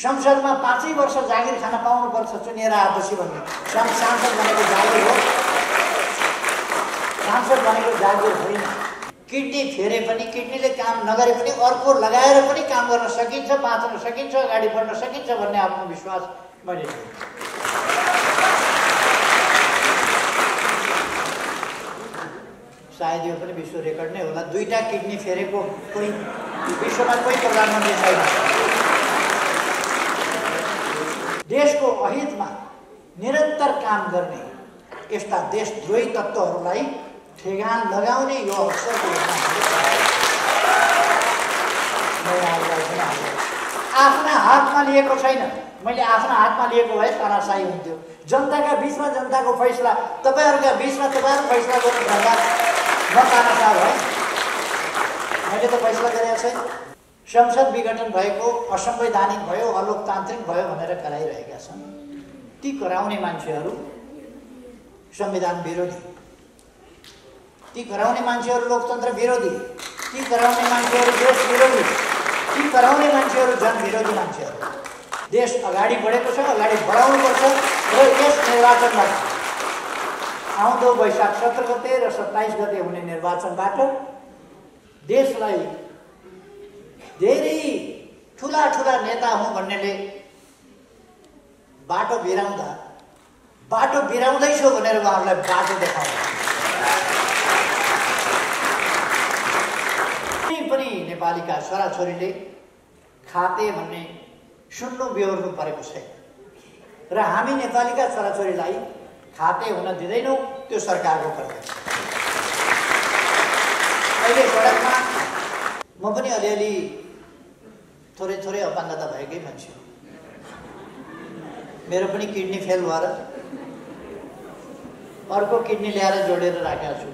संसदमा 5 वर्ष जागिर खान पाउनुपर्छ चुनिएर आएपछि भन्ने सांसद भनेको जागिर हो। सांसद भनेको जागिर होइन। किडनी फेरे पनि, किडनीले काम नगरे पनि अर्को लगाएर पनि काम गर्न सकिन्छ, बाँच्न सकिन्छ, अगाडि बढ्न सकिन्छ भन्ने आत्मविश्वास मैले सायद यो पनि विश्व रेकर्ड नै होला। 2टा किडनी फेरेको कोही विश्वमा कोही प्रधानमन्त्री छैन। देशको अहितमा निरन्तर काम गर्ने यस्ता देशद्रोही तत्त्वहरूलाई ठेगान लगाउने यो अवसरको आफ्ना हातमा लिएको छैन। मैले आफ्ना हातमा लिएको भए तानाशाही हुन्थ्यो। जनताका बीचमा जनताको फैसला, तपाईँहरूका बीचमा तपाईँहरू फैसला गर्नुभन्दा म तानाशाह भएँ। मैले त फैसला गरेको छैन। संसद विघटन भएको, असंवैधानिक भयो, अलोकतान्त्रिक भयो भनेर कराइरहेका छन्। ती कराउने मान्छेहरू संविधान विरोधी, ती कराउने मान्छेहरू लोकतन्त्र विरोधी, ती कराउने मान्छेहरू देश विरोधी, ती कराउने मान्छेहरू जनविरोधी मान्छेहरू। देश अगाडि बढेको छ, अगाडि बढाउनुपर्छ र यस निर्वाचनमा आउँदो वैशाख 17 गते र 27 गते हुने निर्वाचनबाट देशलाई धेरै ठुला ठुला नेता हुँ भन्नेले बाटो बिराउँदैछु भनेर उहाँहरूलाई बाटो देखाउँछ। पनि नेपालीका छोराछोरीले खाते भन्ने सुन्नु बेहोर्नु परेको छैन र हामी नेपालीका छोराछोरीलाई खाते हुन दिँदैनौँ। त्यो सरकारको कर्तव्य। अहिले सडकमा म पनि अलिअलि थोरै अपाङ्गता भएकै मान्छे हो। मेरो पनि किडनी फेल भएर अर्को किडनी ल्याएर जोडेर राखेको छु।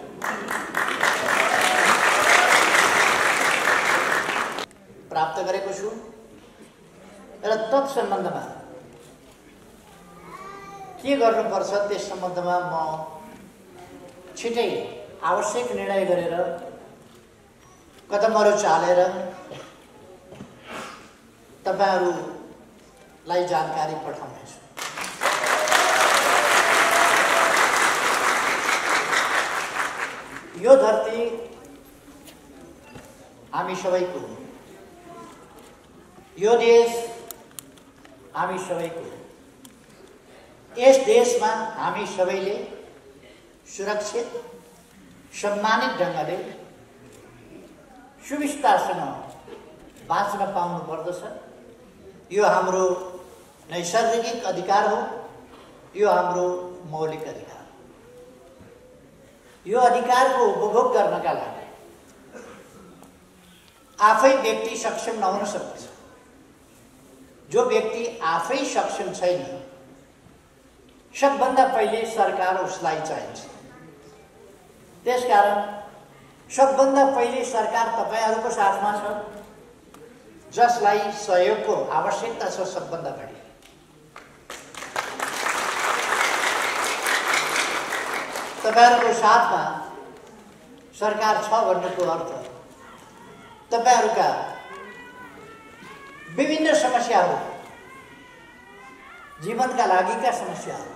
प्राप्त गरेको छु र तत्सम्बन्धमा के गर्नुपर्छ त्यस सम्बन्धमा म छिटै आवश्यक निर्णय गरेर कदमहरू चालेर तपाईहरूलाई जानकारी पठाउनेछु। यो धरती हामी सबैको, यो देश हामी सबैको। यस देशमा हामी सबैले सुरक्षित, सम्मानित ढङ्गले सुविस्तारसँग बाँच्न पाउनु पर्दछ। यो हाम्रो नैसर्गिक अधिकार हो, यो हाम्रो मौलिक अधिकार। यो अधिकारको उपभोग गर्नका लागि आफै व्यक्ति सक्षम नहुन सक्छ। जो व्यक्ति आफै सक्षम छैन, सबभन्दा पहिले सरकार उसलाई चाहिन्छ। त्यसकारण सबभन्दा पहिले सरकार तपाईहरूको साथमा छ, जसलाई सहयोगको आवश्यकता छ सबभन्दा बढी। तपाईहरूको साथमा सरकार छ भन्नुको अर्थ तपाईहरूका विभिन्न समस्याहरू, जीवनका लागिका समस्याहरू,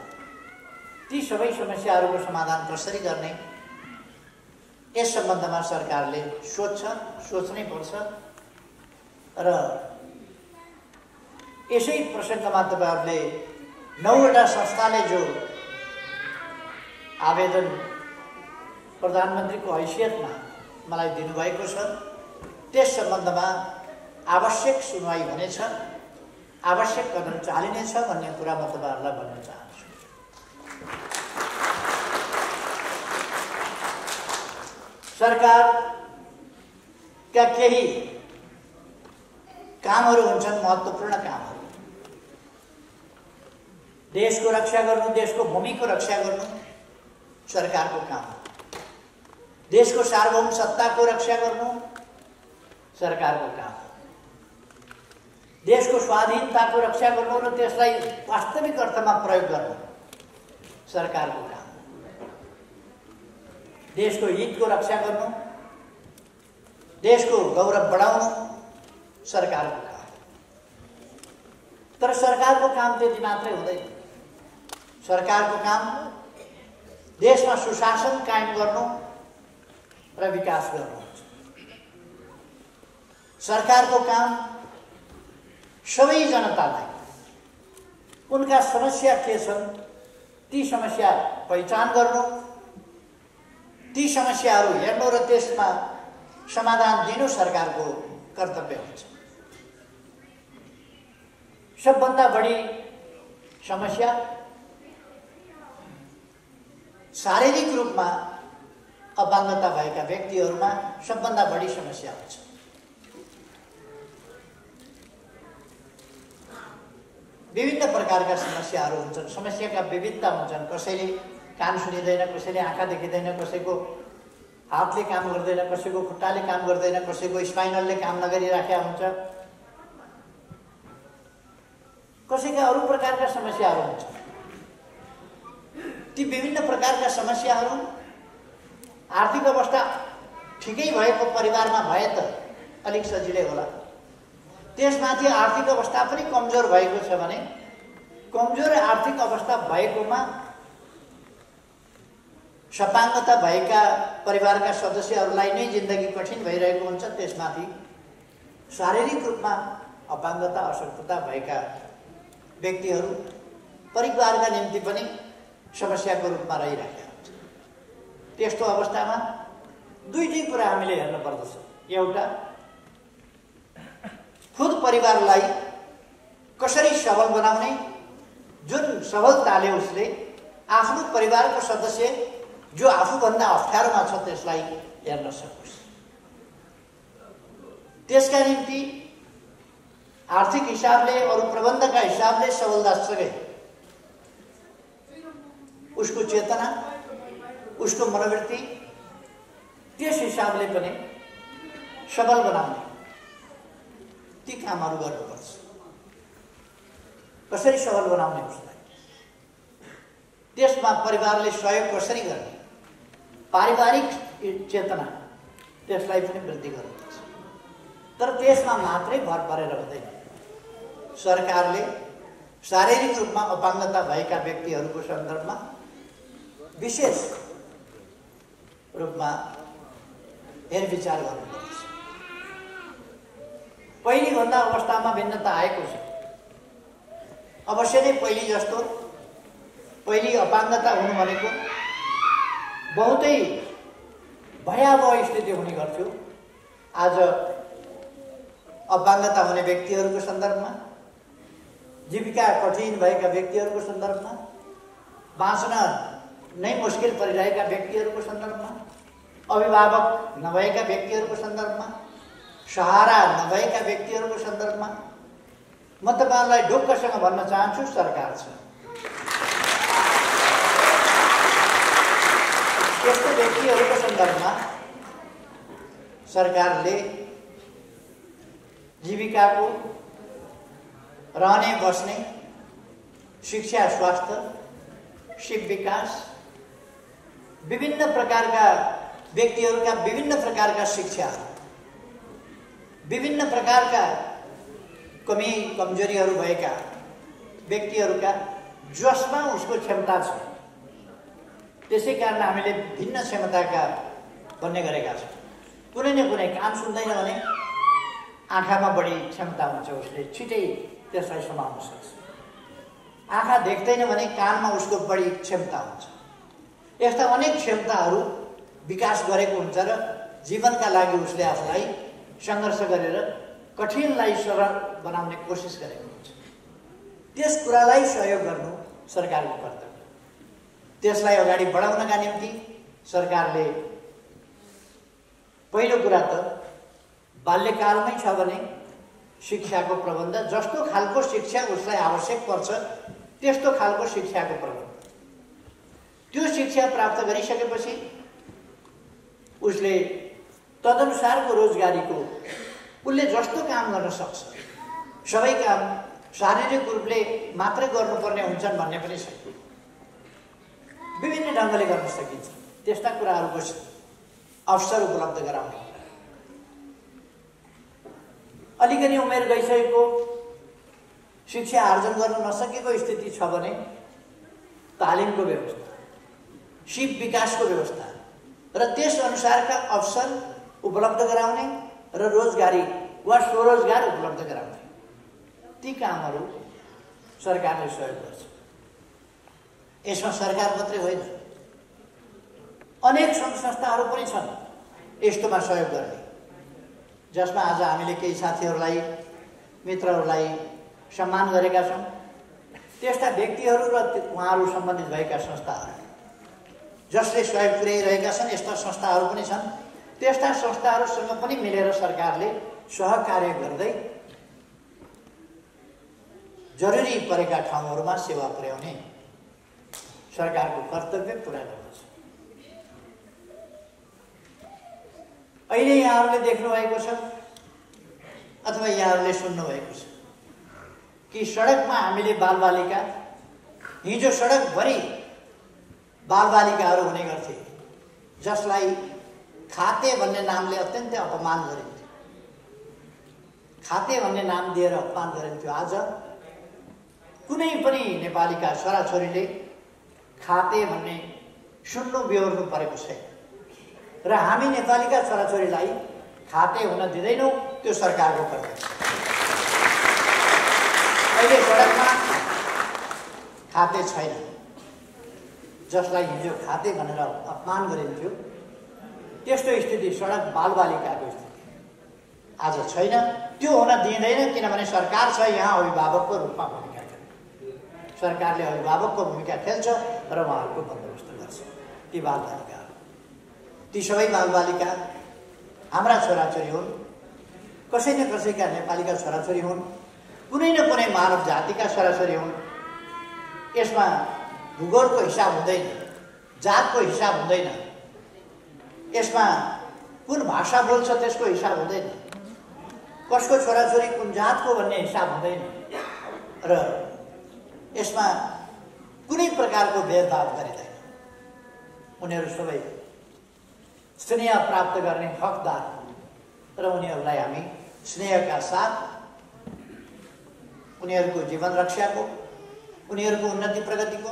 ती सबै समस्याहरूको समाधान कसरी गर्ने यस सम्बन्धमा सरकारले सोच्नै पर्छ। र यसै प्रसङ्गमा तपाईहरूले 9वटा संस्थाले जो आवेदन प्रधानमन्त्रीको हैसियतमा मलाई दिनुभएको छ, त्यस सम्बन्धमा आवश्यक सुनवाई हुनेछ, आवश्यक कदम चालिनेछ भन्ने कुरा म तपाईहरूलाई भन्न चाहन्छु। सरकारका केही कामहरू हुन्छन्, महत्त्वपूर्ण कामहरू। देशको रक्षा गर्नु, देशको भूमिको रक्षा गर्नु सरकारको काम हो। देशको सार्वभौम सत्ताको रक्षा गर्नु सरकारको काम हो। देशको स्वाधीनताको रक्षा गर्नु र त्यसलाई वास्तविक अर्थमा प्रयोग गर्नु सरकारको काम हो। देशको हितको रक्षा गर्नु, देशको गौरव बढाउनु सरकारको काम हो। तर सरकारको काम त्यति मात्रै हुँदैन। सरकारको काम देशमा सुशासन कायम गर्नु र विकास गर्नु हुन्छ। सरकारको काम सबै जनतालाई उनका समस्या के छन् ती समस्या पहिचान गर्नु, ती समस्याहरू हेर्नु र त्यसमा समाधान दिनु सरकारको कर्तव्य हुन्छ। सबभन्दा बढी समस्या शारीरिक रूपमा अपाङ्गता भएका व्यक्तिहरूमा सबभन्दा बढी समस्या हुन्छ। विभिन्न प्रकारका समस्याहरू हुन्छन्, समस्याका विविधता हुन्छन्। कसैले कान सुनिँदैन, कसैले आँखा देखिँदैन, कसैको हातले काम गर्दैन, कसैको खुट्टाले काम गर्दैन, कसैको स्पाइनलले काम नगरिराखेका हुन्छ, कसैका अरू प्रकारका समस्याहरू हुन्छन्। ती विभिन्न प्रकारका समस्याहरू आर्थिक अवस्था ठिकै भएको परिवारमा भए त अलिक सजिलै होला। त्यसमाथि आर्थिक अवस्था पनि कमजोर भएको छ भने कमजोर आर्थिक अवस्था भएकोमा सपाङ्गता भएका परिवारका सदस्यहरूलाई नै जिन्दगी कठिन भइरहेको हुन्छ। त्यसमाथि शारीरिक रूपमा अपाङ्गता अशक्तता भएका व्यक्तिहरू परिवारका निम्ति पनि समस्याको रूपमा रहिरहेका हुन्छ। त्यस्तो अवस्थामा दुईटै कुरा हामीले हेर्नु पर्दछ। एउटा, खुद परिवारलाई कसरी सबल बनाउने, जुन सबलताले उसले आफ्नो परिवारको सदस्य जो आफूभन्दा अप्ठ्यारोमा छ त्यसलाई हेर्न सकोस्। त्यसका निम्ति आर्थिक हिसाबले अरू प्रबन्धका हिसाबले सबलतासँगै उसको चेतना, उसको मनोवृत्ति त्यस हिसाबले पनि सबल बनाउने ती कामहरू गर्नुपर्छ। कसरी सबल बनाउने उसलाई, त्यसमा परिवारले सहयोग कसरी गर्ने, पारिवारिक चेतना त्यसलाई पनि वृद्धि गर्नुपर्छ। तर त्यसमा मात्रै भर परेर हुँदैन। सरकारले शारीरिक रूपमा अपाङ्गता भएका व्यक्तिहरूको सन्दर्भमा विशेष रूपमा हेरविचार गर्नुपर्छ। पहिलेभन्दा अवस्थामा भिन्नता आएको छ। अवश्य नै पहिले जस्तो पहिले अपाङ्गता हुनु भनेको बहुतै भयावह स्थिति हुने गर्थ्यो। आज अपाङ्गता हुने व्यक्तिहरूको सन्दर्भमा, जीविका कठिन भएका व्यक्तिहरूको सन्दर्भमा, बाँच्न नै मुस्किल परिरहेका व्यक्तिहरूको सन्दर्भमा, अभिभावक नभएका व्यक्तिहरूको सन्दर्भमा, सहारा नभएका व्यक्तिहरूको सन्दर्भमा म तपाईहरुलाई ढुक्कसँग भन्न चाहन्छु, सरकार छ। यस्तो व्यक्तिहरूको सन्दर्भमा सरकारले जीविकाको, रहने बस्ने, शिक्षा, स्वास्थ्य, शिव विकास, विभिन्न प्रकारका व्यक्तिहरूका विभिन्न प्रकारका शिक्षा, विभिन्न प्रकारका कमी कमजोरीहरू भएका व्यक्तिहरूका जसमा उसको क्षमता छ, त्यसै कारण हामीले भिन्न क्षमताका भन्ने गरेका छौँ। कुनै न कुनै कान सुन्दैन भने आँखामा बढी क्षमता हुन्छ, उसले छिटै त्यसलाई समाउन सक्छ। आँखा देख्दैन भने कानमा उसको बढी क्षमता हुन्छ। यस्ता अनेक क्षमताहरू विकास गरेको हुन्छ र जीवनका लागि उसले आफूलाई सङ्घर्ष गरेर कठिनलाई सरल बनाउने कोसिस गरेको हुन्छ। त्यस कुरालाई सहयोग गर्नु सरकारको कर्तव्य। त्यसलाई अगाडि बढाउनका निम्ति सरकारले पहिलो कुरा त बाल्यकालमै छ भने शिक्षाको प्रबन्ध, जस्तो खालको शिक्षा उसलाई आवश्यक पर्छ त्यस्तो खालको शिक्षाको प्रबन्ध, त्यो शिक्षा प्राप्त गरिसकेपछि उसले तदनुसारको रोजगारीको उसले जस्तो काम गर्न सक्छ। सबै काम शारीरिक रूपले मात्रै गर्नुपर्ने हुन्छन् भन्ने पनि छैन, विभिन्न ढङ्गले गर्न सकिन्छ। त्यस्ता कुराहरूको अवसर उपलब्ध गराउने। अलिकति उमेर गइसकेको शिक्षा आर्जन गर्न नसकेको स्थिति छ भने तालिमको व्यवस्था, सिप विकासको व्यवस्था र त्यस अनुसारका अवसर उपलब्ध गराउने र रोजगारी वा स्वरोजगार उपलब्ध गराउने ती कामहरू सरकारले सहयोग गर्छ। यसमा सरकार मात्रै होइन, अनेक सङ्घ संस्थाहरू पनि छन् यस्तोमा सहयोग गर्ने, जसमा आज हामीले केही साथीहरूलाई मित्रहरूलाई सम्मान गरेका छौँ। त्यस्ता व्यक्तिहरू र उहाँहरू सम्बन्धित भएका संस्थाहरू जसले सहयोग पुर्याइरहेका छन् यस्ता संस्थाहरू पनि छन्। त्यस्ता संस्थाहरूसँग पनि मिलेर सरकारले सहकार्य गर्दै जरुरी परेका ठाउँहरूमा सेवा पुर्याउने सरकारको कर्तव्य पुरा गर्दछ। अहिले यहाँहरूले देख्नुभएको छ अथवा यहाँहरूले सुन्नुभएको छ कि सडकमा हामीले बालबालिका, हिजो सडकभरि बालबालिकाहरू हुने गर्थे जसलाई खाते भन्ने नामले अत्यन्तै अपमान गरिन्थ्यो, खाते भन्ने नाम दिएर अपमान गरिन्थ्यो। आज कुनै पनि नेपालीका छोराछोरीले खाते भन्ने सुन्नु बेहोर्नु परेको छैन र हामी नेपालीका छोराछोरीलाई खाते हुन दिँदैनौँ, त्यो सरकारको कर्तव्य। अहिले सडकमा खाते छैन, जसलाई हिजो खाते भनेर अपमान गरिन्थ्यो त्यस्तो स्थिति सडक बालबालिकाको स्थिति आज छैन। त्यो हुन दिँदैन, किनभने सरकार छ यहाँ अभिभावकको रूपमा भूमिका खेल्छ। सरकारले अभिभावकको भूमिका खेल्छ र उहाँहरूको बन्दोबस्त गर्छ। ती बालबालिकाहरू, ती सबै बालबालिका हाम्रा छोराछोरी हुन्, कसै न कसैका नेपालीका छोराछोरी हुन्, कुनै न कुनै मानव जातिका छोराछोरी हुन्। यसमा भूगोलको हिसाब हुँदैन, जातको हिसाब हुँदैन, यसमा कुन भाषा बोल्छ त्यसको हिसाब हुँदैन, कसको छोराछोरी कुन जातको भन्ने हिसाब हुँदैन र यसमा कुनै प्रकारको भेदभाव गरिँदैन। उनीहरू सबै स्नेह प्राप्त गर्ने हकदार र उनीहरूलाई हामी स्नेहका साथ उनीहरूको जीवन रक्षाको, उनीहरूको उन्नति प्रगतिको,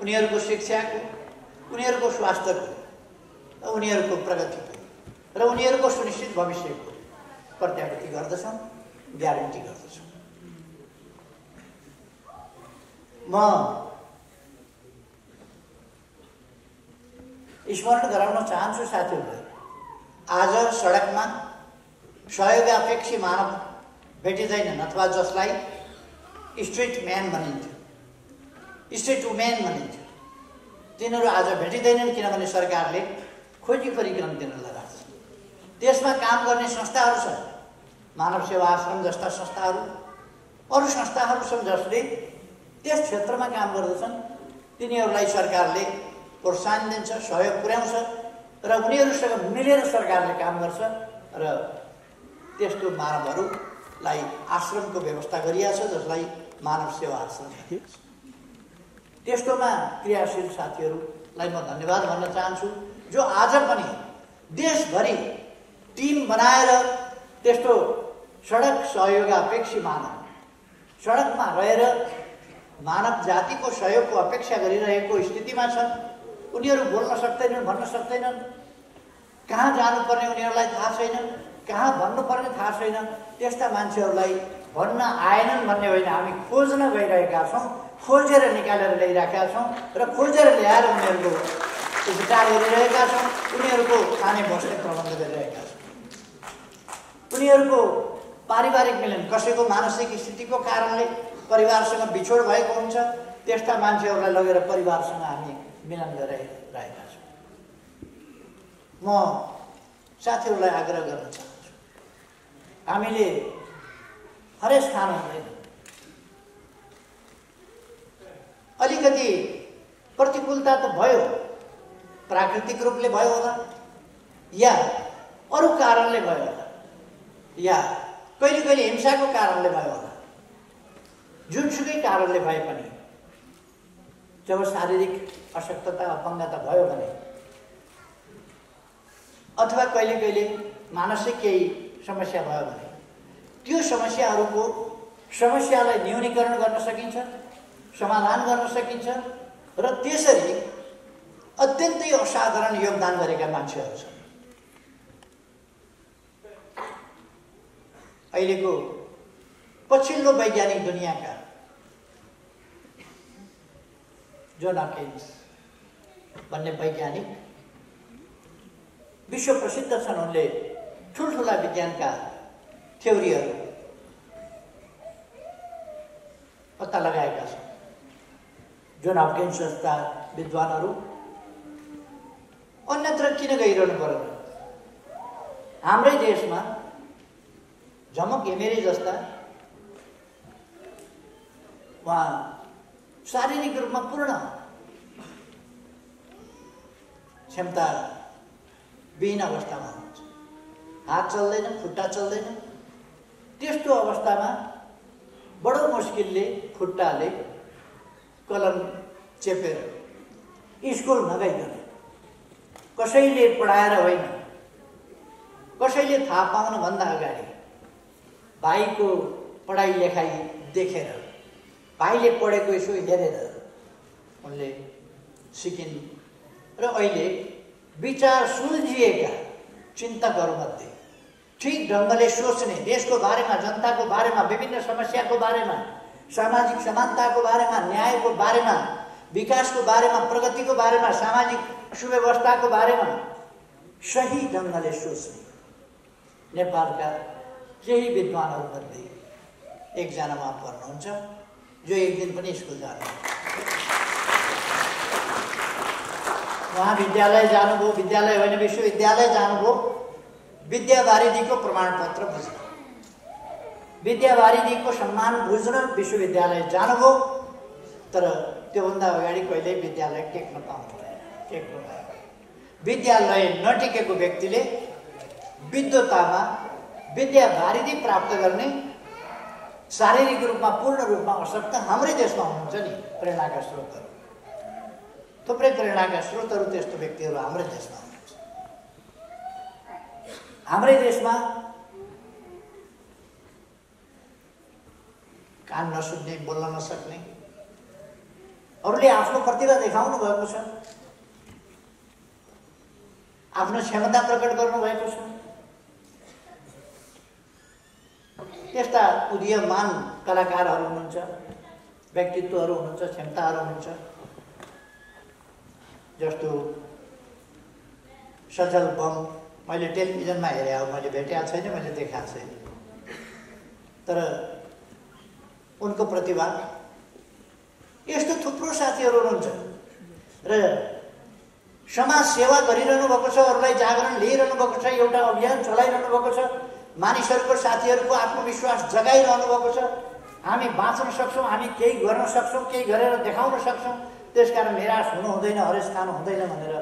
उनीहरूको शिक्षाको, उनीहरूको स्वास्थ्यको, उनीहरूको प्रगतिको र उनीहरूको सुनिश्चित भविष्यको प्रत्याभूति गर्दछौँ, ग्यारेन्टी गर्दछौँ। म स्मरण गराउन चाहन्छु साथीहरूलाई, आज सडकमा सहयोगापेक्षी मानव भेटिँदैनन् अथवा जसलाई स्ट्रिट म्यान भनिन्थ्यो, स्ट्रिट वुमेन भनिन्थ्यो, तिनीहरू आज भेटिँदैनन् किनभने सरकारले खोजी परिक्रम दिन लगाएको छ। त्यसमा काम गर्ने संस्थाहरू छन्, मानव सेवा आश्रम जस्ता संस्थाहरू, अरू संस्थाहरू छन् जसले त्यस क्षेत्रमा काम गर्दछन्। तिनीहरूलाई सरकारले प्रोत्साहन दिन्छ, सहयोग पुर्याउँछ र उनीहरूसँग मिलेर सरकारले काम गर्छ र त्यस्तो मानवहरूलाई आश्रमको व्यवस्था गरिएको छ जसलाई मानव सेवा आश्रम भनिन्छ। त्यस्तोमा क्रियाशील साथीहरूलाई म धन्यवाद भन्न चाहन्छु जो आज पनि देशभरि टिम बनाएर त्यस्तो सडक सहयोगापेक्षी मानव सडकमा रहेर मानव जातिको सहयोगको अपेक्षा गरिरहेको स्थितिमा छन्। उनीहरू बोल्न सक्दैनन्, भन्न सक्दैनन्, कहाँ जानुपर्ने उनीहरूलाई थाहा छैन, कहाँ भन्नुपर्ने थाहा छैन। त्यस्ता मान्छेहरूलाई भन्न आएनन् भन्ने होइन, हामी खोज्न गइरहेका छौँ, खोजेर निकालेर ल्याइरहेका छौँ र खोजेर ल्याएर उनीहरूको उपचार गरिरहेका छौँ, उनीहरूको खाने बस्ने प्रबन्ध गरिरहेका छौँ। उनीहरूको पारिवारिक मिलन, कसैको मानसिक स्थितिको कारणले परिवारसँग बिछोड भएको हुन्छ, त्यस्ता मान्छेहरूलाई लगेर परिवारसँग हामी मिलन गरिरहेका छौँ। म साथीहरूलाई आग्रह गर्न चाहन्छु, हामीले हरेस खानु हुँदैन। अलिकति प्रतिकूलता त भयो, प्राकृतिक रूपले भयो होला या अरू कारणले भयो होला या कहिले कहिले हिंसाको कारणले भयो होला। जुनसुकै कारणले भए पनि जब शारीरिक अशक्तता अपङ्गता भयो भने अथवा कहिले कहिले मानसिक केही समस्या भयो भने त्यो समस्याहरूको समस्यालाई न्यूनीकरण गर्न सकिन्छ, समाधान गर्न सकिन्छ र त्यसरी अत्यन्तै असाधारण योगदान गरेका मान्छेहरू छन्। अहिलेको पछिल्लो वैज्ञानिक दुनियाँका जोन हकिन्स भन्ने वैज्ञानिक विश्व प्रसिद्ध छन्। उनले ठुल्ठुला विज्ञानका थ्योरीहरू पत्ता लगाएका छन्। जोन हकिन्स जस्ता विद्वानहरू अन्यत्र किन गइरहनु पर्यो? हाम्रै देशमा झमक घिमिरे जस्ता उहाँ शारीरिक रूपमा पूर्ण क्षमता विहीन अवस्थामा हुनुहुन्छ, हात चल्दैन, खुट्टा चल्दैन। त्यस्तो अवस्थामा बडो मुस्किलले खुट्टाले कलम चेपेर स्कुल नगइकन, कसैले पढाएर होइन, कसैले थाहा पाउनुभन्दा अगाडि भाइको पढाइ लेखाइ देखेर, भाइले पढेको यसो हेरेर उनले सिकिन् र अहिले विचार सुल्झिएका चिन्तकहरूमध्ये ठीक ढङ्गले सोच्ने, देशको बारेमा, जनताको बारेमा, विभिन्न समस्याको बारेमा, सामाजिक समानताको बारेमा, न्यायको बारेमा, विकासको बारेमा, प्रगतिको बारेमा, सामाजिक सुव्यवस्थाको बारेमा सही ढङ्गले सोच्ने नेपालका केही विद्वानहरूमध्ये एकजना उहाँ पर्नुहुन्छ, जो एक दिन पनि स्कुल जानुहुन्छ। उहाँ विद्यालय जानुभयो, विद्यालय होइन विश्वविद्यालय जानुभयो, विद्यावारिधीको प्रमाणपत्र बुझ्न, विद्यावारिधीको सम्मान बुझ्न विश्वविद्यालय जानुभयो। तर त्योभन्दा अगाडि कहिल्यै विद्यालय टेक्न पाउनु भएन। विद्यालय नटेकेको व्यक्तिले विद्वतामा विद्यावारिधी प्राप्त गर्ने शारीरिक रूपमा पूर्ण रूपमा अशक्त हाम्रै देशमा हुनुहुन्छ नि प्रेरणाका स्रोतहरू। थुप्रै प्रेरणाका स्रोतहरू त्यस्तो व्यक्तिहरू हाम्रै देशमा हुनुहुन्छ। हाम्रै देशमा कान नसुन्ने, बोल्न नसक्ने, अरूले आफ्नो प्रतिभा देखाउनु भएको छ, आफ्नो क्षमता प्रकट गर्नुभएको छ। त्यस्ता उदीयमान कलाकारहरू हुनुहुन्छ, व्यक्तित्वहरू हुनुहुन्छ, क्षमताहरू हुनुहुन्छ। जस्तो सजल बम मैले टेलिभिजनमा हेरेँ, अब मैले भेटेको छैन, मैले देखाएको छैन, तर उनको प्रतिभा। यस्तो थुप्रो साथीहरू हुनुहुन्छ र समाज सेवा गरिरहनु भएको छ, अरूलाई जागरण लिइरहनु भएको छ, एउटा अभियान चलाइरहनु भएको छ, मानिसहरूको, साथीहरूको आत्मविश्वास जगाइरहनु भएको छ। हामी बाँच्न सक्छौँ, हामी केही गर्न सक्छौँ, केही गरेर देखाउन सक्छौँ, त्यसकारण निराश हुनु हुँदैन, हरेस खानु हुँदैन भनेर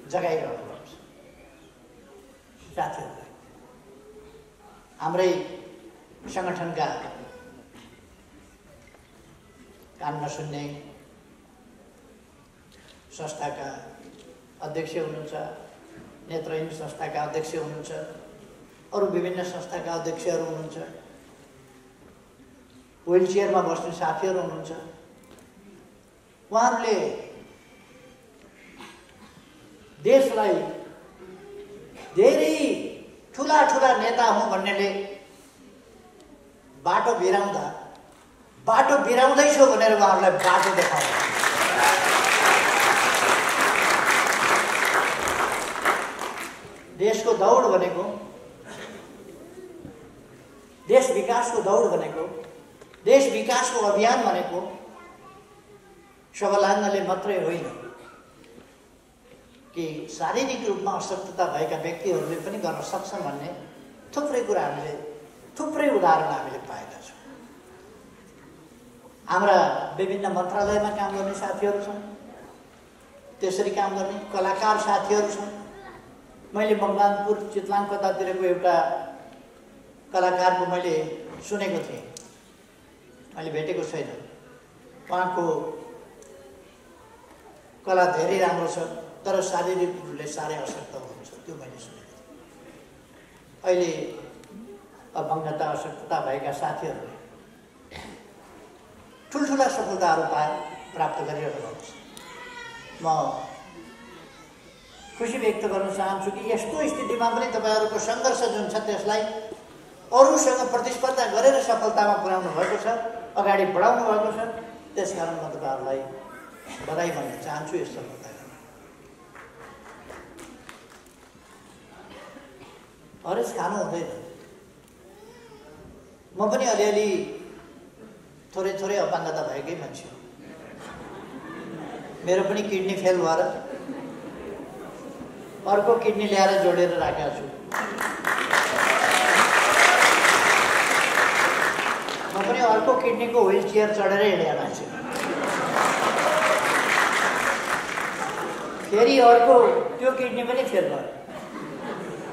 जगाइरहनु भएको छ साथीहरूलाई। हाम्रै सङ्गठनका कान नसुन्ने संस्थाका अध्यक्ष हुनुहुन्छ, नेत्रहीन संस्थाका अध्यक्ष हुनुहुन्छ, अरू विभिन्न संस्थाका अध्यक्षहरू हुनुहुन्छ, व्हील चेयरमा बस्ने साथीहरू हुनुहुन्छ। उहाँहरूले देशलाई धेरै ठुला ठुला नेता हुँ भन्नेले बाटो बिराउँदैछु भनेर उहाँहरूलाई बाटो देखाउँछ। देशको दौड भनेको, देश विकासको दौड भनेको, देश विकासको अभियान भनेको सबलाङ्गले मात्रै होइन कि शारीरिक रूपमा अशक्तता भएका व्यक्तिहरूले पनि गर्न सक्छन् भन्ने थुप्रै कुरा हामीले, थुप्रै उदाहरण हामीले पाएका छौँ। हाम्रा विभिन्न मन्त्रालयमा काम गर्ने साथीहरू छन्, त्यसरी काम गर्ने कलाकार साथीहरू छन्। मैले मकवानपुर चितलाङ कतातिरको एउटा कलाकारको मैले सुनेको थिएँ, मैले भेटेको छैन। उहाँको कला धेरै राम्रो छ, तर शारीरिक रूपले साह्रै अशक्त हुनुहुन्छ, त्यो मैले सुनेको थिएँ। अहिले अपाङ्गता अशक्तता भएका साथीहरूले ठुल्ठुला सफलताहरू प्राप्त गरिरहेको हुन्छ। म खुसी व्यक्त गर्न चाहन्छु कि यस्तो स्थितिमा पनि तपाईँहरूको सङ्घर्ष जुन छ त्यसलाई अरूसँग प्रतिस्पर्धा गरेर सफलतामा पुर्याउनु भएको छ, अगाडि बढाउनु भएको छ। त्यसकारण म तपाईँहरूलाई बधाई भन्न चाहन्छु यस सफलताको। हरेस खानु हुँदैन। म पनि अलिअलि थोरै थोरै अपाङ्गता भएकै मान्छे हो। मेरो पनि किडनी फेल भएर अर्को किडनी ल्याएर जोडेर राखेको छु। म पनि अर्को किडनीको व्हिल चेयर चढेर हिँडेको मान्छे। फेरि अर्को त्यो किडनी पनि फेल भयो।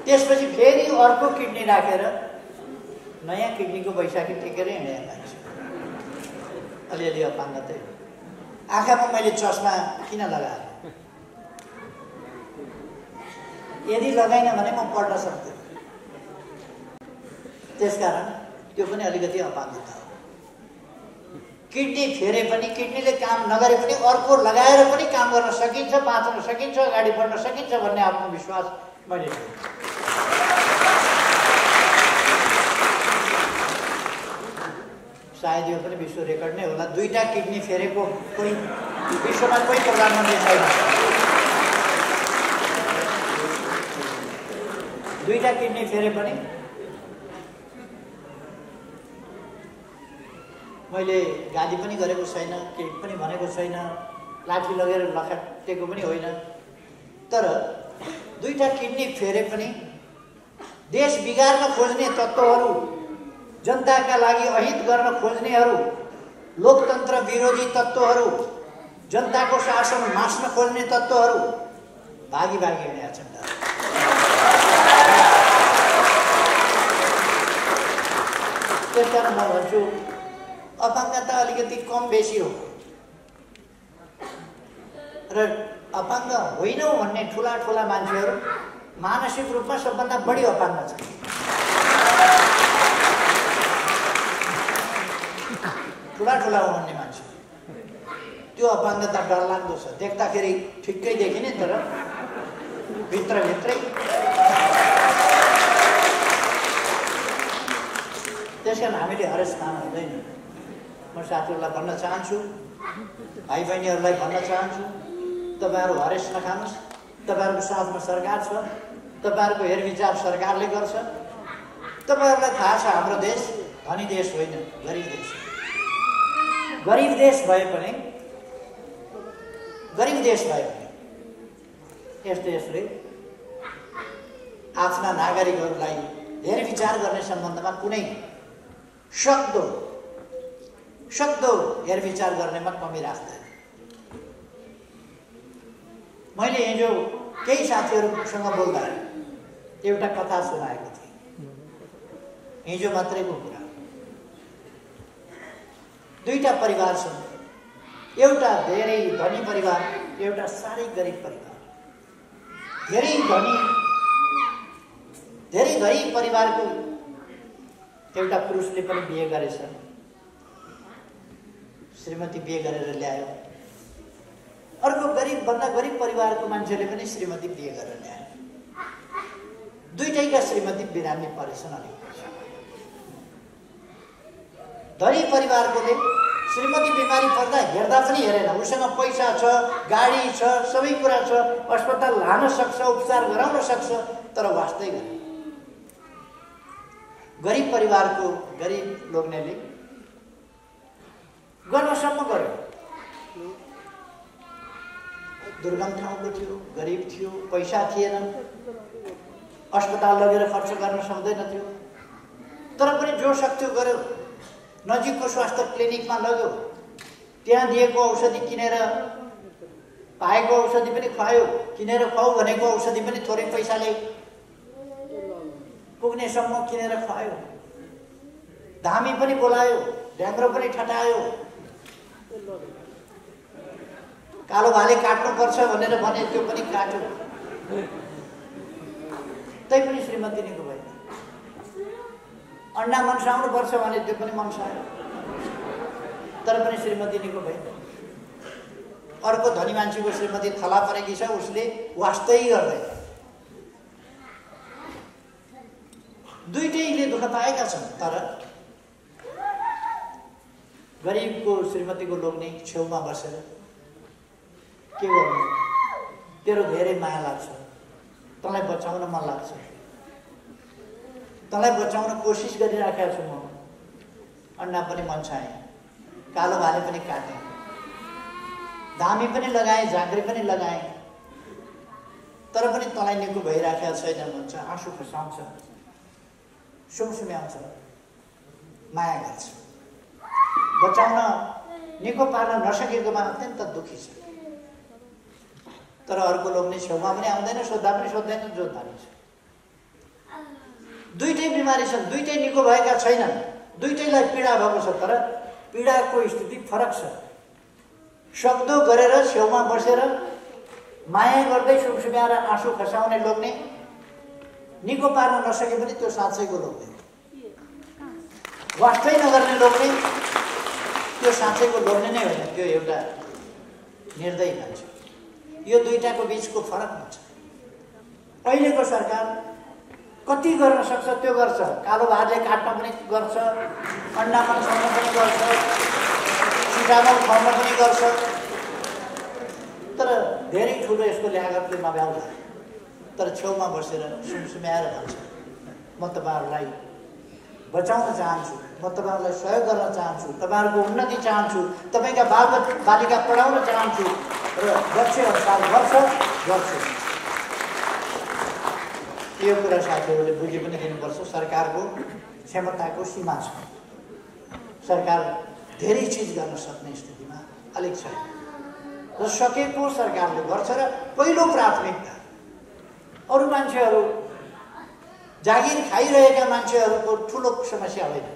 त्यसपछि फेरि अर्को किडनी राखेर नयाँ किडनीको बैशाखी टेकेर हिँडेको मान्छे। अलिअलि अपाङ्गतै। आँखामा मैले चस्मा किन लगाएँ? यदि लगाइन भने म पढ्न सक्दिनँ। त्यसकारण त्यो पनि अलिकति अपाङ्गता हो। किडनी फेरे पनि, किडनीले काम नगरे पनि अर्को लगाएर पनि काम गर्न सकिन्छ, बाँच्न सकिन्छ, अगाडि बढ्न सकिन्छ भन्ने आत्मविश्वास मैले लिएँ। सायद यो पनि विश्व रेकर्ड नै होला। 2टा किडनी फेरेको कोही विश्वमा कोही प्रधानमन्त्री छैन। 2टा किडनी फेरे पनि मैले गाली पनि गरेको छैन, केही पनि भनेको छैन, लाठी लगेर लखेटेको पनि होइन। तर 2टा किडनी फेरे पनि देश बिगार्न खोज्ने तत्त्वहरू, जनताका लागि अहित गर्न खोज्नेहरू, लोकतन्त्र विरोधी तत्त्वहरू, जनताको शासन मास्न खोज्ने तत्त्वहरू भागी भागी हिँडेका छन्। त्यसकारण म भन्छु अपाङ्गता अलिकति कम बेसी हो र अपाङ्ग होइनौ भन्ने ठुला ठुला मान्छेहरू मानसिक रूपमा सबभन्दा बढी अपाङ्ग छन्। ठुला ठुला हुने मान्छे त्यो अपाङ्गता डरलाग्दो छ। देख्दाखेरि ठिक्कै देखिने तर भित्रभित्रै। त्यसकारण हामीले हरेस खानु हुँदैन। म साथीहरूलाई भन्न चाहन्छु, भाइ बहिनीहरूलाई भन्न चाहन्छु, तपाईँहरू हरेस नखानुहोस्। तपाईँहरूको साथमा सरकार छ, तपाईँहरूको हेरविचार सरकारले गर्छ। तपाईँहरूलाई थाहा छ हाम्रो देश धनी देश होइन, गरिब देश हो। गरिब देश भए पनि यस देशले आफ्ना नागरिकहरूलाई हेरविचार गर्ने सम्बन्धमा कुनै सक्दो हेरविचार गर्नेमा कमी राख्दैन। मैले हिजो केही साथीहरूसँग बोल्दा एउटा कथा सुनाएको थिएँ। हिजो मात्रैको कुरा। 2टा परिवार छन्, एउटा धेरै धनी परिवार, एउटा साह्रै गरिब परिवार। धेरै गरिब परिवारको एउटा पुरुषले पनि बिहे गरेछ, श्रीमती बिहे गरेर ल्यायो। अर्को गरिबभन्दा गरिब परिवारको मान्छेले पनि श्रीमती बिहे गरेर ल्यायो। 2टैका श्रीमती बिरामी परेछन्। धनी परिवारकोले श्रीमती बिमारी पर्दा हेर्दा पनि हेरेन। उसँग पैसा छ, गाडी छ, सबै कुरा छ, अस्पताल लान सक्छ, उपचार गराउन सक्छ, तर वास्तै गरेन। गरिब परिवारको गरिब लोग्नेले गर्नसम्म गर्यो। दुर्गम ठाउँको थियो, गरिब थियो, पैसा थिएन, अस्पताल लगेर खर्च गर्न सक्दैन थियो, तर पनि जो सक्थ्यो गर्यो। नजिकको स्वास्थ्य क्लिनिकमा लग्यो, त्यहाँ दिएको औषधि किनेर, पाएको औषधि पनि खुवायो, किनेर खुवाऊ भनेको औषधि पनि थोरै पैसाले पुग्नेसम्म किनेर खुवायो। धामी पनि बोलायो, ढ्याङ्ग्रो पनि ठटायो, कालो भाले काट्नुपर्छ भनेर भने त्यो पनि काट्यो। तै पनि श्रीमती निको भएन। अन्डा मन्साउनुपर्छ भने त्यो पनि मन्सायो, तर पनि श्रीमती निको भएन। अर्को धनी मान्छेको श्रीमती थला परेकी छ, उसले वास्तै गर्दैन। दुईटैले दुःख पाएका छन्, तर गरिबको श्रीमतीको लोग्ने छेउमा बसेर के गर्नु, तेरो धेरै माया लाग्छ, तँलाई बचाउन मन लाग्छ, तँलाई बचाउन कोसिस गरिराखेको छु म। अन्डा पनि मन्साएँ, कालो भाले पनि काटेँ, धामी पनि लगाएँ, झाँक्री पनि लगाएँ, तर पनि तँलाई निको भइराखेको छैन भन्छ। आँसु खसाउँछ, सुमसुम्याउँछ, माया गर्छ। बचाउन निको पार्न नसकेकोमा अत्यन्त दुःखी छ। तर अर्को लोग्ने छेउमा पनि आउँदैन, सोद्धा पनि सोध्दैन, जोत्दा पनि छ। दुईटै बिमारी छन्, दुईटै निको भएका छैनन्, दुईटैलाई पीडा भएको छ, तर पीडाको स्थिति फरक छ। सक्दो गरेर छेउमा बसेर माया गर्दै सुमसुम्याएर आँसु खसाउने लोग्ने निको पार्न नसके पनि त्यो साँच्चैको लोग्ने, वास्तै नगर्ने लोग्ने त्यो साँच्चैको लोग्ने नै होइन, त्यो एउटा निर्दयी मान्छे। यो दुईटाको बिचको फरक हुन्छ। अहिलेको सरकार कति गर्न सक्छ त्यो गर्छ, कालो भाले काट्न पनि गर्छ, अन्डा मन्साउन पनि गर्छ, चामल खुवाउन पनि गर्छ, तर धेरै ठुलो यसको ल्यागतले नभ्याउँला। तर छेउमा बसेर सुमसुम्याएर भन्छ, म तपाईँहरूलाई बचाउन चाहन्छु, म तपाईँहरूलाई सहयोग गर्न चाहन्छु, तपाईँहरूको उन्नति चाहन्छु, तपाईँका बालिका पढाउन चाहन्छु र लक्ष्य अनुसार गर्छु। यो कुरा साथीहरूले बुझी पनि दिनुपर्छ। सरकारको क्षमताको सीमा छ। सरकार धेरै चिज गर्न सक्ने स्थितिमा अलिक छैन र सकेको सरकारले गर्छ। र पहिलो प्राथमिकता अरू मान्छेहरू, जागिर खाइरहेका मान्छेहरूको ठुलो समस्या होइन।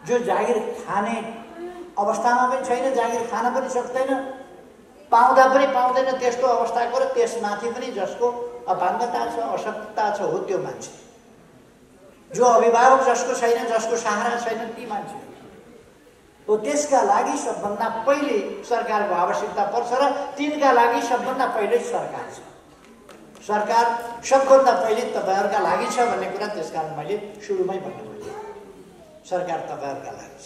जो जागिर खाने अवस्थामा पनि छैन, जागिर खान पनि सक्दैन, पाउँदा पनि पाउँदैन, त्यस्तो अवस्थाको र त्यसमाथि पनि जसको अपाङ्गता छ, अशक्तता छ, हो त्यो मान्छे। जो अभिभावक जसको छैन, जसको सहारा छैन, ती मान्छे हो। त्यसका लागि सबभन्दा पहिले सरकारको आवश्यकता पर्छ र तिनका लागि सबभन्दा पहिले सरकार छ। सरकार सबभन्दा पहिले तपाईँहरूका लागि छ भन्ने कुरा त्यसकारण मैले सुरुमै भन्नुभयो, सरकार तपाईँहरूका लागि छ।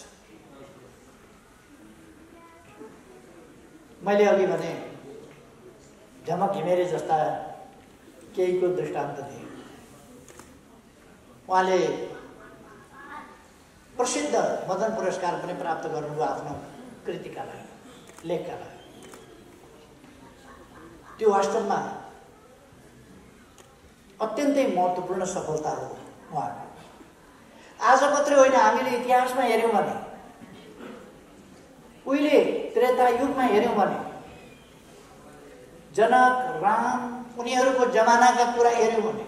मैले अघि भने झमक घिमिरे जस्ता केहीको दृष्टान्त दिएँ। उहाँले प्रसिद्ध मदन पुरस्कार पनि प्राप्त गर्नुभयो आफ्नो कृतिका लागि, लेखका लागि। त्यो वास्तवमा अत्यन्तै महत्त्वपूर्ण सफलता हो उहाँको। आज मात्रै होइन, हामीले इतिहासमा हेऱ्यौँ भने, उहिले त्रेता युगमा हेऱ्यौँ भने, जनक, राम, उनीहरूको जमानाका कुरा हेऱ्यौँ भने,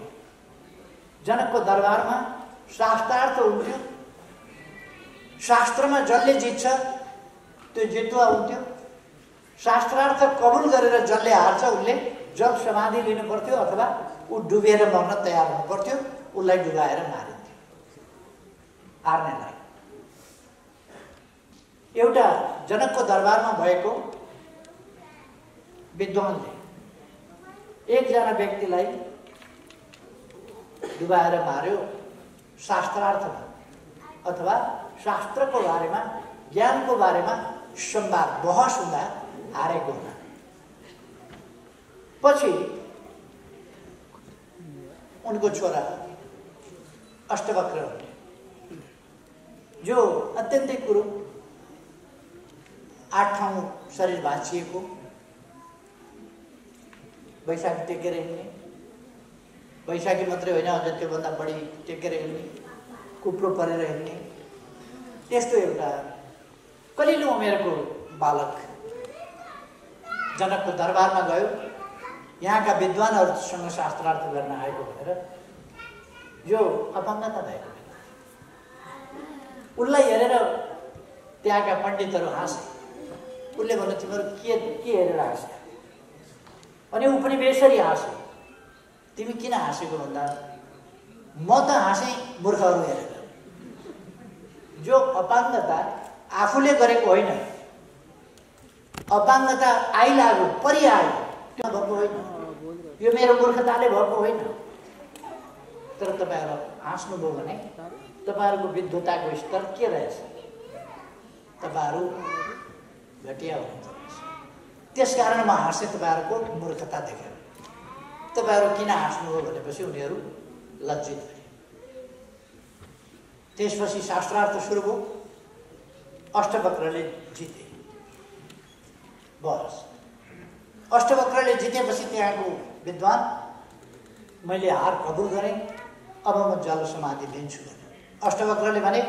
जनकको दरबारमा शास्त्रार्थ हुन्थ्यो। शास्त्रमा जसले जित्छ त्यो जितुवा हुन्थ्यो। शास्त्रार्थ कबुल गरेर जसले हार्छ उसले जल समाधि लिनु पर्थ्यो अथवा ऊ डुबेर मर्न तयार हुनु पर्थ्यो, उसलाई डुबाएर मारिन्थ्यो हार्नेलाई। एउटा जनकको दरबारमा भएको विद्वानले एकजना व्यक्तिलाई डुबाएर मार्यो शास्त्रार्थमा अथवा शास्त्रको बारेमा, ज्ञानको बारेमा संवाद बहस हुँदा हारेको हुँदा। पछि उनको छोरा अष्टवक्र, जो अत्यन्तै कुरूप, 8 ठाउँ शरीर भाँचिएको, वैशाखी टेकेर हिँड्ने, वैशाखी मात्रै होइन अझ त्योभन्दा बढी टेकेर हिँड्ने, कुप्रो परेर हिँड्ने, त्यस्तो एउटा कलिलो उमेरको बालक जनकको दरबारमा गयो। यहाँका विद्वानहरूसँग शास्त्रार्थ गर्न आएको भनेर जो अपाङ्गता भएको उसलाई हेरेर त्यहाँका पण्डितहरू हाँसे। उसले भन्नु, तिमीहरू के हेरेर हाँसे? अनि ऊ पनि बेसरी हाँसे। तिमी किन हाँसेको भन्दा, म त हाँसेँ मूर्खहरू हेरेर, जो अपाङ्गता आफूले गरेको होइन, अपाङ्गता आइलाग्यो परिआयो त्यो भएको होइन, यो मेरो मूर्खताले भएको होइन। तर तपाईँहरू हाँस्नुभयो भने तपाईँहरूको विद्वताको स्तर के रहेछ? तपाईँहरू घटिया हुनुहुन्छ। त्यसकारण म हाँसेँ तपाईँहरूको मूर्खता देखेर। तपाईँहरू किन हाँस्नुभयो भनेपछि उनीहरू लज्जित भए। त्यसपछि शास्त्रार्थ सुरु भयो, अष्टवक्रले जिते। बस अष्टवक्रले जितेपछि त्यहाँको विद्वान मैले हार कबुल गरेँ, अब म जल समाधि लिन्छु भने अष्टवक्रले भने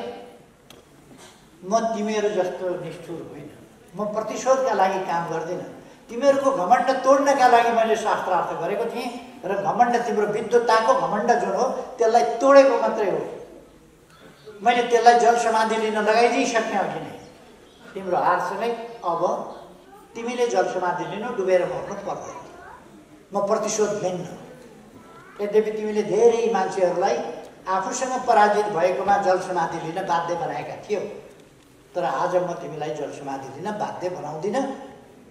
म तिमीहरू जस्तो निष्ठुर होइन, म प्रतिशोधका लागि काम गर्दिनँ। तिमीहरूको घमण्ड तोड्नका लागि मैले शास्त्रार्थ गरेको थिएँ र घमण्ड तिम्रो विद्वताको घमण्ड जुन हो त्यसलाई तोडेको मात्रै हो। मैले त्यसलाई जल समाधि लिन लगाइदिइसक्ने अघि नै तिम्रो हारसँगै अब तिमीले जल समाधि लिनु, डुबेर मर्नु पर्दैन। म प्रतिशोध लिन्न। यद्यपि तिमीले धेरै मान्छेहरूलाई आफूसँग पराजित भएकोमा जल समाधि लिन बाध्य बनाएका थियौ, तर आज म तिमीलाई जल समाधि लिन बाध्य बनाउँदिनँ,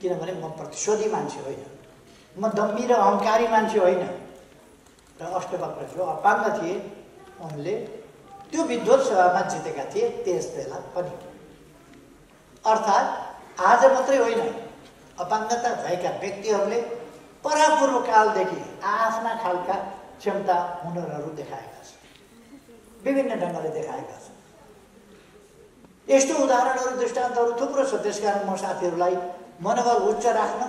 किनभने म प्रतिशोधी मान्छे होइन, म दम्मी र अहङ्कारी मान्छे होइन। र अष्टवक्र जो अपाङ्ग थिए उनले त्यो विद्वत सभामा जितेका थिए त्यस बेला पनि। अर्थात् आज मात्रै होइन, अपाङ्गता भएका व्यक्तिहरूले परापूर्व कालदेखि आफ्ना खालका क्षमता हुनरहरू देखाएका छन्, विभिन्न ढङ्गले देखाएका छन्। यस्तो उदाहरणहरू दृष्टान्तहरू थुप्रो छ। त्यसकारण म साथीहरूलाई मनोबल उच्च राख्न,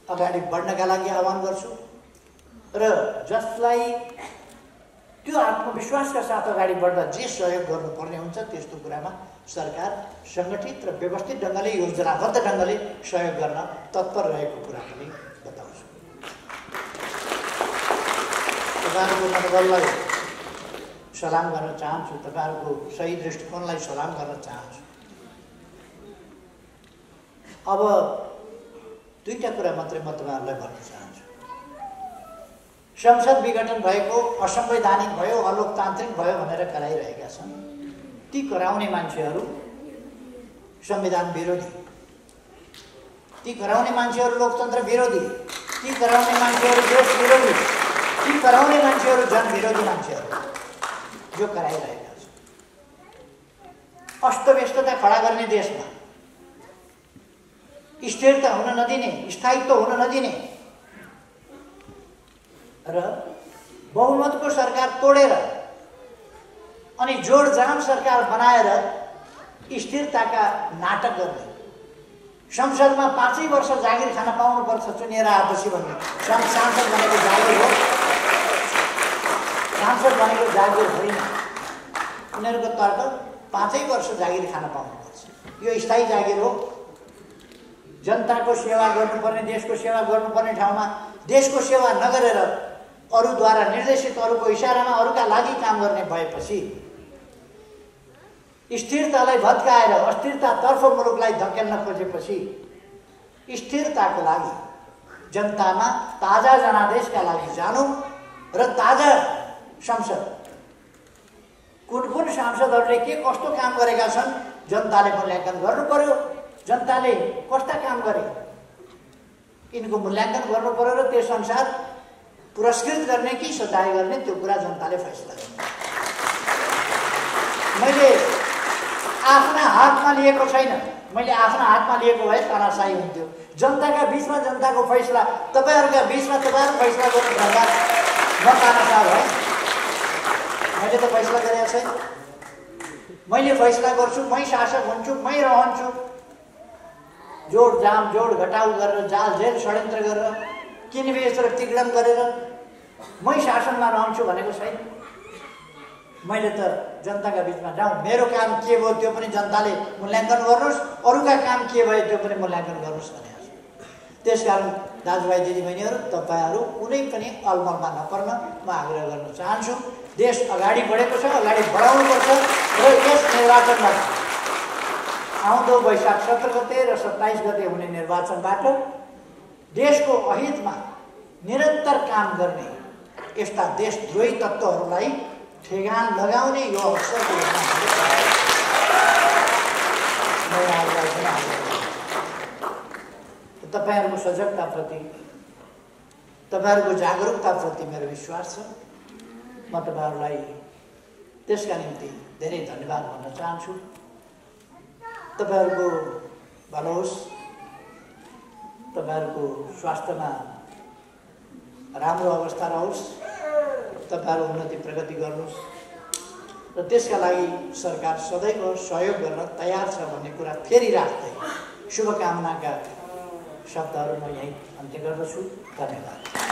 अगाडि बढ्नका लागि आह्वान गर्छु र जसलाई त्यो आत्मविश्वासका साथ अगाडि बढ्दा जे सहयोग गर्नुपर्ने हुन्छ त्यस्तो कुरामा सरकार सङ्गठित र व्यवस्थित ढङ्गले योजनाबद्ध ढङ्गले सहयोग गर्न तत्पर रहेको कुरा पनि बताउँछु। तपाईँहरूको मनोबललाई सलाम गर्न चाहन्छु, तपाईँहरूको सही दृष्टिकोणलाई सलाम गर्न चाहन्छु। अब दुईटा कुरा मात्रै म तपाईँहरूलाई भन्न चाहन्छु। संसद विघटन भएको, असंवैधानिक भयो, अलोकतान्त्रिक भयो भनेर कराइरहेका छन् ती कराउने मान्छेहरू संविधान विरोधी, ती कराउने मान्छेहरू लोकतन्त्र विरोधी, ती कराउने मान्छेहरू देश विरोधी, ती कराउने मान्छेहरू जनविरोधी मान्छेहरू जो कराइरहेका छन्। अस्तव्यस्तता खडा गर्ने देशमा स्थिरता हुन नदिने, स्थायित्व हुन नदिने र बहुमतको सरकार तोडेर अनि जोडजाम सरकार बनाएर स्थिरताका नाटक गर्ने, संसदमा 5 वर्ष जागिर खान पाउनुपर्छ चुनिएर आएपछि भन्ने। सांसद भनेको जागिर हो, सांसद भनेको जागिर होइन। उनीहरूको तर्क 5 वर्ष जागिर खान पाउनुपर्छ, यो स्थायी जागिर हो। जनताको सेवा गर्नुपर्ने, देशको सेवा गर्नुपर्ने ठाउँमा देशको सेवा नगरेर अरूद्वारा निर्देशित, अरूको इसारामा अरूका लागि काम गर्ने भएपछि स्थिरतालाई भत्काएर अस्थिरतातर्फ मुलुकलाई धकेल्न खोजेपछि स्थिरताको लागि जनतामा ताजा जनादेशका लागि जानु र ताजा संसद, कुन कुन सांसदहरूले के कस्तो काम गरेका छन् जनताले मूल्याङ्कन गर्नु पर्यो। जनताले कस्ता काम गरे यिनको मूल्याङ्कन गर्नु पर्यो र त्यसअनुसार पुरस्कृत गर्ने कि सजाय गर्ने त्यो कुरा जनताले फैसला गर्नु। मैले आफ्ना हातमा लिएको छैन, मैले आफ्ना हातमा लिएको भए तानाशाही हुन्थ्यो। जनताका बिचमा जनताको फैसला, तपाईँहरूका बिचमा तपाईँहरू फैसला गर्नुभन्दा म तानाशाह भएँ। मैले त फैसला गरेको छैन। मैले फैसला गर्छु, मै शासक हुन्छु, मै रहन्छु। जोड जाम जोड घटाउ गरेर, जाल जेल षड्यन्त्र गरेर, किनबेच र तिग्डम गरेर मै शासनमा रहन्छु भनेको छैन। मैले त जनताका बिचमा जाउँ, मेरो काम के भयो त्यो पनि जनताले मूल्याङ्कन गर्नुहोस्, अरूका काम के भयो त्यो पनि मूल्याङ्कन गर्नुहोस् भनेको छ। त्यसकारण दाजुभाइ दिदीबहिनीहरू, तपाईँहरू कुनै पनि अलमलमा नपर्न म आग्रह गर्न चाहन्छु। देश अगाडि बढेको छ, अगाडि बढाउनुपर्छ र यस निर्वाचनमा आउँदो वैशाख 17 गते र 27 गते हुने निर्वाचनबाट देशको अहितमा निरन्तर काम गर्ने यस्ता देशद्रोही तत्त्वहरूलाई ठेगान लगाउने यो अवसरको रूपमा तपाईहरुको सजगताप्रति, तपाईहरुको जागरुकताप्रति मेरो विश्वास छ। म तपाईहरुलाई त्यसका निम्ति धेरै धन्यवाद भन्न चाहन्छु। तपाईहरुको भलो होस्, तपाईहरुको स्वास्थ्यमा राम्रो अवस्था रहोस्, तपाईहरु उन्नति प्रगति गर्नुहोस् र त्यसका लागि सरकार सदैव सहयोग गर्न तयार छ भन्ने कुरा फेरि राख्दै शुभकामनाका शब्दहरु म यही अन्त्य गर्दछु। धन्यवाद।